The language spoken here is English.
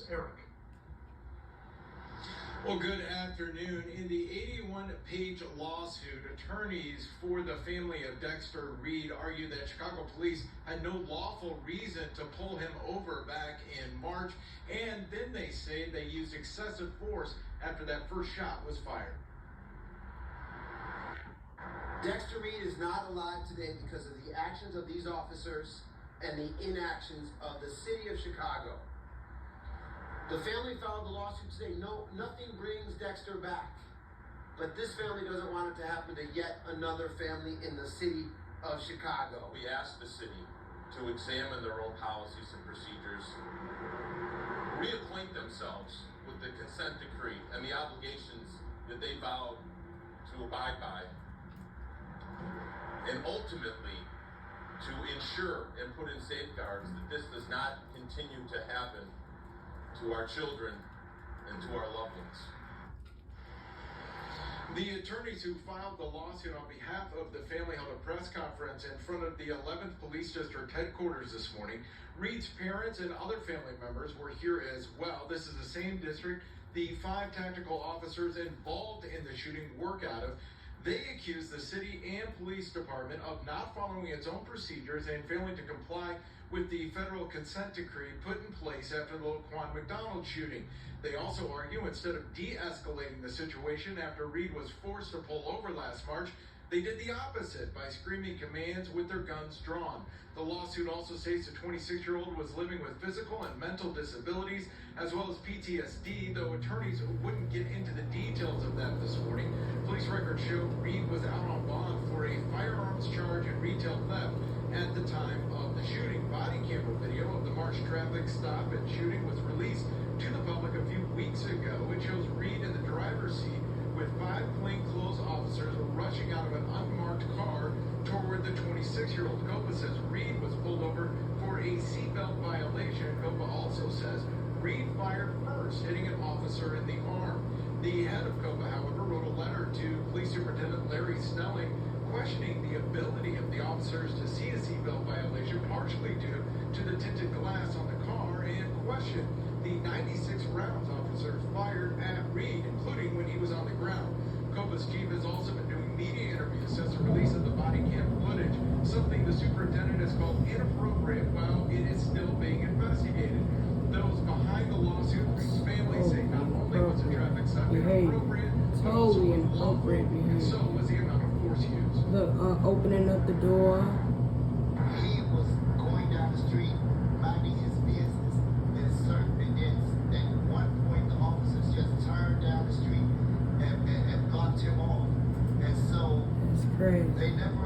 Eric. Well, good afternoon. In the 81-page lawsuit, attorneys for the family of Dexter Reed argue that Chicago police had no lawful reason to pull him over back in March, and then they say they used excessive force after that first shot was fired. Dexter Reed is not alive today because of the actions of these officers and the inactions of the city of Chicago. The family filed the lawsuit today. No, nothing brings Dexter back. But this family doesn't want it to happen to yet another family in the city of Chicago. We asked the city to examine their own policies and procedures, reacquaint themselves with the consent decree and the obligations that they vowed to abide by, and ultimately to ensure and put in safeguards that this does not continue to happen to our children and to our loved ones. The attorneys who filed the lawsuit on behalf of the family held a press conference in front of the 11th Police District headquarters this morning. Reed's parents and other family members were here as well. This is the same district the 5 tactical officers involved in the shooting work out of. They accused the city and police department of not following its own procedures and failing to comply with the federal consent decree put in place after the Laquan McDonald shooting. They also argue instead of de-escalating the situation after Reed was forced to pull over last March, they did the opposite by screaming commands with their guns drawn. The lawsuit also states the 26-year-old was living with physical and mental disabilities as well as PTSD, though attorneys wouldn't get into the details of that this morning. Police records show Reed was out on bond for a firearms charge and retail theft at the time of the shooting. Body camera video of the March traffic stop and shooting was released to the public a few weeks ago. It shows Reed in the driver's seat with 5 plainclothes officers rushing out of an unmarked car toward the 26-year-old. COPA says Reed was pulled over for a seatbelt violation. COPA also says Reed fired first, hitting an officer in the arm. The head of COPA, however, wrote a letter to Police Superintendent Larry Snelling questioning the ability of the officers to see a seatbelt violation, partially due to the tinted glass on the car, and questioned the 96 rounds officers fired at Reed, including when he was on the ground. COPA's chief has also been doing media interviews since the release of the body cam footage, something the superintendent has called inappropriate while it is still being investigated. Those behind the lawsuit, Reed's family say not only was the traffic stop inappropriate, but also inappropriate and so was the amount of force used. The opening up the door. He was going down the street, minding his business, and at one point the officers just turned down the street and blocked him off. And so That's crazy. they never